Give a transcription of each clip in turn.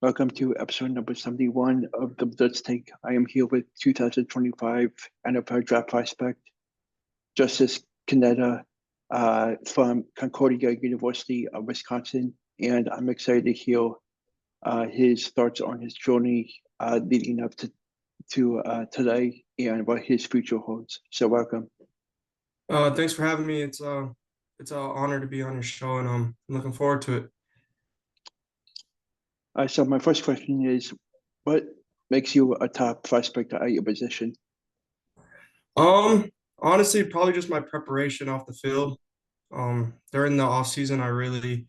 Welcome to episode number 71 of the Blitz Take. I am here with 2025 NFL Draft prospect, Justice Kaneta from Concordia University of Wisconsin, and I'm excited to hear his thoughts on his journey leading up to today and what his future holds. So welcome. Thanks for having me. It's an honor to be on your show, and I'm looking forward to it. So my first question is, what makes you a top prospect at your position? Honestly, probably just my preparation off the field. During the off season, I really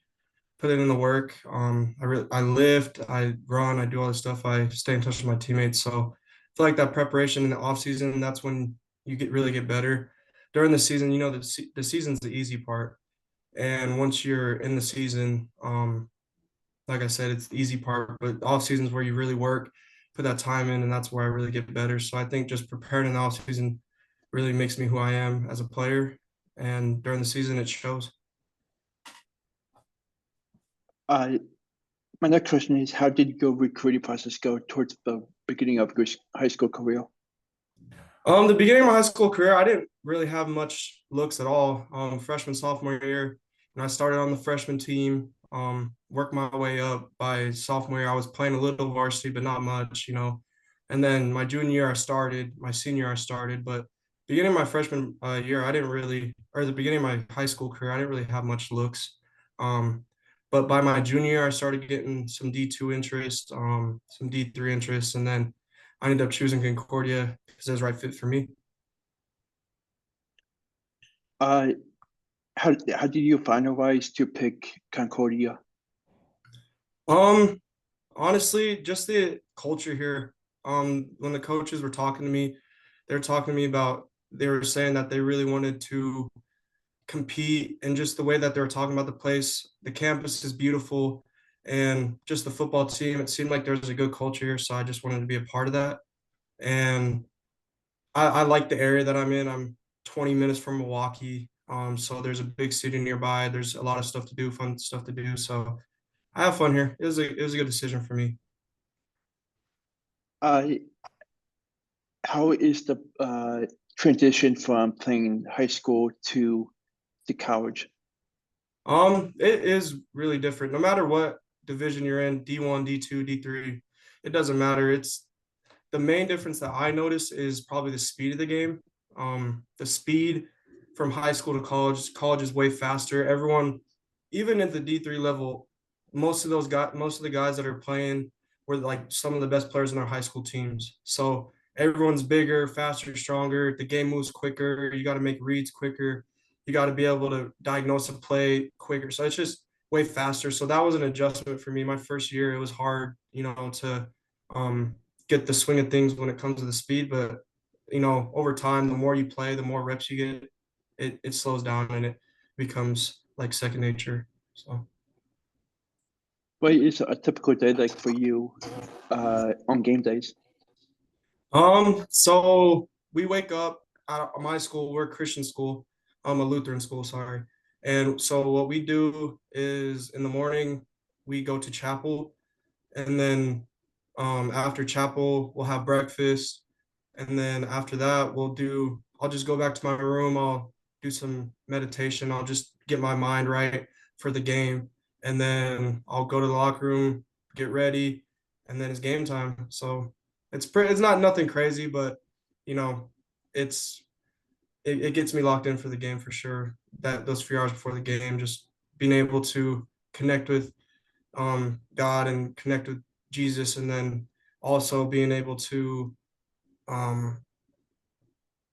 put in the work. I lift, I run, I do all this stuff. I stay in touch with my teammates. So I feel like that preparation in the off season, that's when you really get better. During the season, the season's the easy part, and once you're in the season, like I said, it's the easy part, but off seasons where you really work, put that time in, and that's where I really get better. So I think just preparing in the off season really makes me who I am as a player, and during the season it shows. Uh, my next question is, how did your recruiting process go towards the beginning of your high school career? The beginning of my high school career, I didn't really have much looks at all. Freshman, sophomore year, and I started on the freshman team. Worked my way up. By sophomore year, I was playing a little varsity, but not much. And then my junior year, I started. My senior year, I started. But beginning of my freshman year, I didn't really, or the beginning of my high school career, I didn't really have much looks. But by my junior year, I started getting some D2 interest, some D3 interest, and then I ended up choosing Concordia because it was the right fit for me. Uh, how did you finalize to pick Concordia? Um, Honestly, just the culture here. When the coaches were talking to me, they were talking to me about they were saying that they really wanted to compete, and just the way that they were talking about the place, the campus is beautiful, and just the football team. It seemed like there was a good culture here, so I just wanted to be a part of that. And I like the area that I'm in. I'm 20 minutes from Milwaukee. So there's a big city nearby. There's a lot of stuff to do, fun stuff to do. So I have fun here. It was a good decision for me. Uh, how is the transition from playing high school to college? It is really different. No matter what division you're in, D1, D2, D3, it doesn't matter. It's the main difference that I notice is probably the speed of the game. The speed from high school to college is way faster. Everyone, even at the D3 level, most of the guys that are playing were like some of the best players in our high school teams. So everyone's bigger, faster, stronger. The game moves quicker. You got to make reads quicker. You got to be able to diagnose a play quicker. So it's just way faster. So that was an adjustment for me. My first year, it was hard, to get the swing of things when it comes to the speed. But over time, the more you play, the more reps you get, it slows down and it becomes like second nature. So. What is a typical day like for you on game days? So we wake up at my school, we're a Christian school, a Lutheran school, sorry. And so what we do is in the morning we go to chapel, and then after chapel we'll have breakfast, and then after that I'll just go back to my room, I'll do some meditation, I'll just get my mind right for the game, and then I'll go to the locker room, get ready, and then it's game time. So it's not nothing crazy, but you know, it's it gets me locked in for the game for sure. That those few hours before the game, just being able to connect with God and connect with Jesus, and then also being able to um,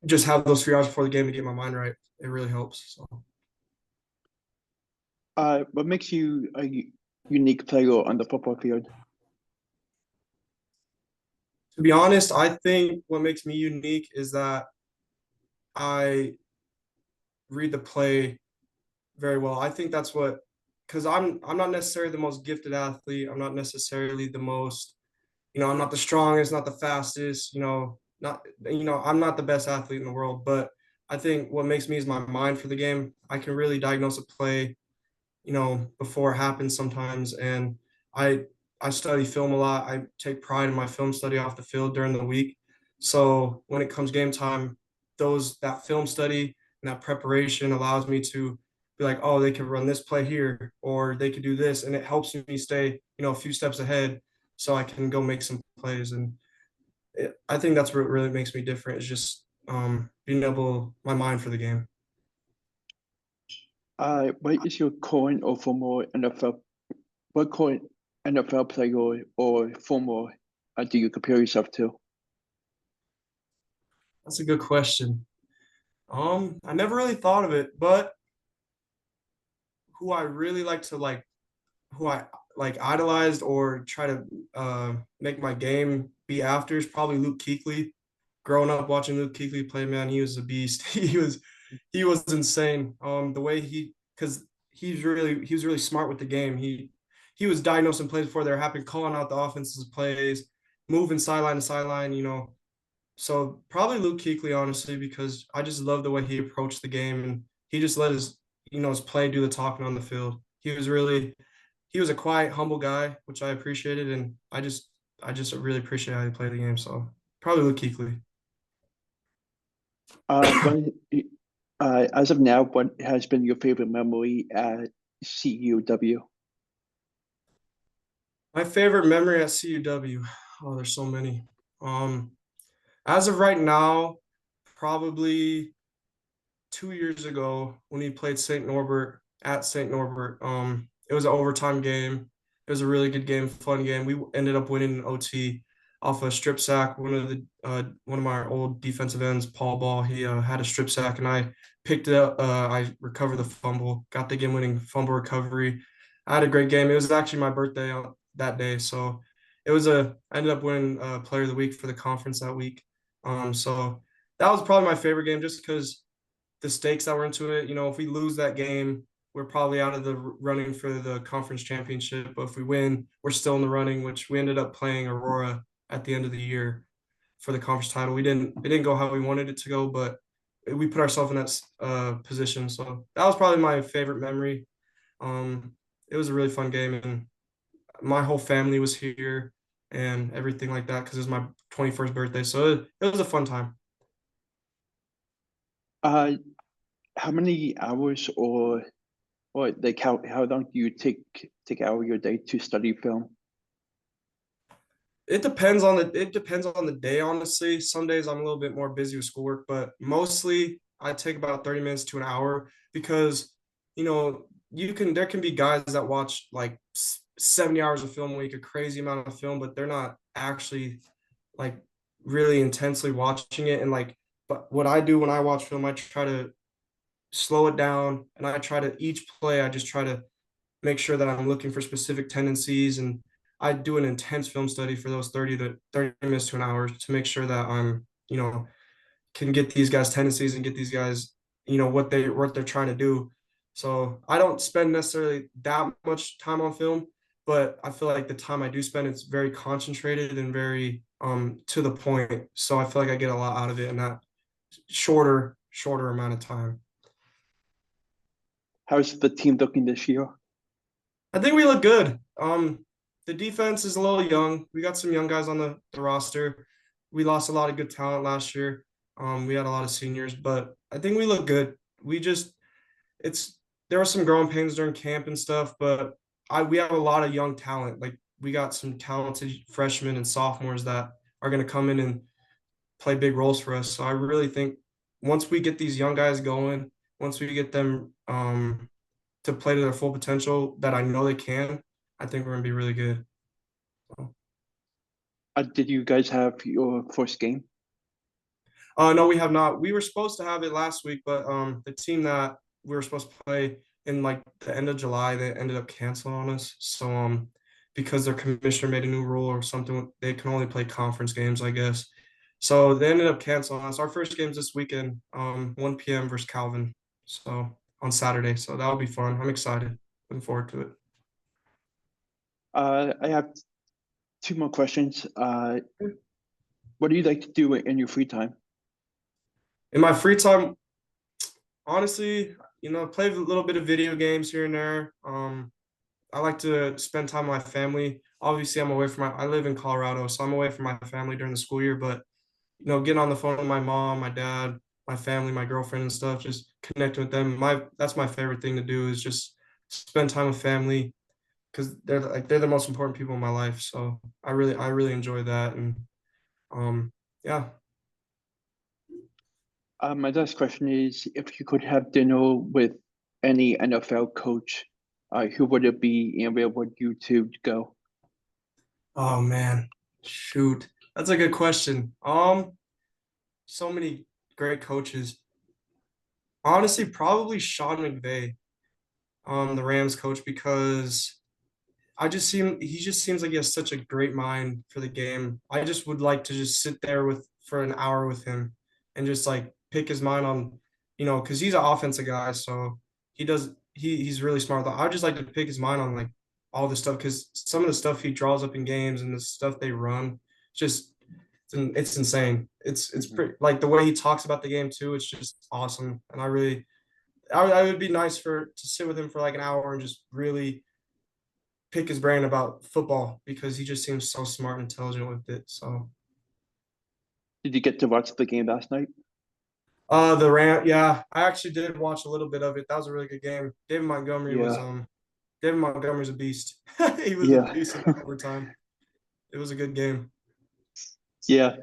just have those few hours before the game to get my mind right. It really helps. So What makes you a unique player on the football field? to be honest, I think what makes me unique is that I read the play very well. I think that's what, because I'm not necessarily the most gifted athlete. I'm not necessarily the most, I'm not the strongest, not the fastest, I'm not the best athlete in the world. But I think what makes me is my mind for the game. I can really diagnose a play, before it happens sometimes. And I I study film a lot. I take pride in my film study off the field during the week. So when it comes game time, that film study and that preparation allows me to be like, oh, they could run this play here, or they could do this, and it helps me stay, a few steps ahead, so I can go make some plays. And I think that's what really makes me different, is just being able my mind for the game. What is your current or former NFL? What current NFL player or former do you compare yourself to? That's a good question. I never really thought of it, but who I really like to who I idolized or try to make my game be after is probably Luke Kuechly. Growing up watching Luke Kuechly play, man, he was a beast. He was insane. The way because he was really smart with the game. He was diagnosing plays before they were happening, calling out the offense's plays, moving sideline to sideline. So probably Luke Kuechly, honestly, because I just love the way he approached the game, and he just let his play do the talking on the field. He was a quiet, humble guy, which I appreciated, and I just really appreciate how he played the game. So probably Luke Kuechly. What, as of now, what has been your favorite memory at CUW? My favorite memory at CUW. Oh, there's so many. Um, as of right now, probably 2 years ago when he played St. Norbert at St. Norbert. It was an overtime game. It was a really good game, fun game. We ended up winning in OT off a strip sack. One of my old defensive ends, Paul Ball, he had a strip sack, and I picked it up. I recovered the fumble, got the game-winning fumble recovery. I had a great game. It was actually my birthday that day, so I ended up winning Player of the Week for the conference that week. So that was probably my favorite game, just because the stakes that were into it. If we lose that game, we're probably out of the running for the conference championship. But if we win, we're still in the running, which we ended up playing Aurora at the end of the year for the conference title. It didn't go how we wanted it to go, but we put ourselves in that position. So that was probably my favorite memory. It was a really fun game, and my whole family was here and everything like that, because it was my 21st birthday. So it was a fun time. Uh, how many hours or like how long do you take out of your day to study film? It depends on the day, honestly. Some days I'm a little bit more busy with schoolwork, but mostly I take about 30 minutes to an hour, because there can be guys that watch like 70 hours of film a week, a crazy amount of film, but they're not actually like really intensely watching it. And but what I do when I watch film, I try to slow it down, and each play I just try to make sure that I'm looking for specific tendencies, and I do an intense film study for those 30 minutes to an hour to make sure that can get these guys tendencies and get these guys, what they're trying to do. So I don't spend necessarily that much time on film, but I feel like the time I do spend, it's very concentrated and very to the point. So I feel like I get a lot out of it in that shorter amount of time. How's the team looking this year? I think we look good. The defense is a little young. We got some young guys on the roster. We lost a lot of good talent last year. We had a lot of seniors, but I think we look good. It's there were some growing pains during camp and stuff, but we have a lot of young talent. Like, we got some talented freshmen and sophomores that are going to come in and play big roles for us. So I really think once we get these young guys going, once we get them to play to their full potential that I know they can, I think we're gonna be really good. So, Did you guys have your first game? no, we have not. We were supposed to have it last week, but the team that we were supposed to play in like the end of July, they ended up canceling on us. So because their commissioner made a new rule or something, they can only play conference games, I guess. So they ended up canceling us. Our first game's this weekend, 1 p.m. versus Calvin. So on Saturday. So that'll be fun. I'm excited. Looking forward to it. I have two more questions. What do you like to do in your free time? In my free time, honestly, play a little bit of video games here and there. I like to spend time with my family. Obviously, I live in Colorado, so I'm away from my family during the school year, but getting on the phone with my mom, my dad, my family, my girlfriend and stuff, just connecting with them. That's my favorite thing to do is just spend time with family because they're the most important people in my life. So I really enjoy that. And yeah. My last question is, if you could have dinner with any NFL coach, who would it be and where would you two go? Oh man, shoot. That's a good question. So many great coaches. Honestly, probably Sean McVay, the Rams coach, because he just seems like he has such a great mind for the game. I just would like to just sit there for an hour with him and just like pick his mind on, because he's an offensive guy, so he's really smart. I would just like to pick his mind on like all the stuff because some of the stuff he draws up in games and the stuff they run, just it's insane. It's Mhm. pretty like the way he talks about the game too. It's just awesome, and I would be nice to sit with him for like an hour and just really pick his brain about football because he just seems so smart and intelligent with it. So Did you get to watch the game last night? yeah, I actually did watch a little bit of it. That was a really good game. Yeah, David Montgomery's a beast. He was a yeah, beast in overtime. It was a good game. yeah.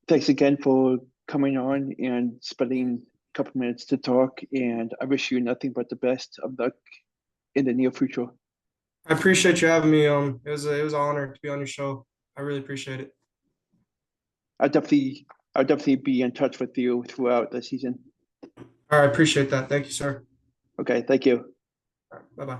Thanks again for coming on and spending a couple minutes to talk. And I wish you nothing but the best of luck in the near future. I appreciate you having me. It was an honor to be on your show. I really appreciate it. I'll definitely, I'll definitely be in touch with you throughout the season. All right, appreciate that. Thank you, sir. Okay, thank you. Bye bye.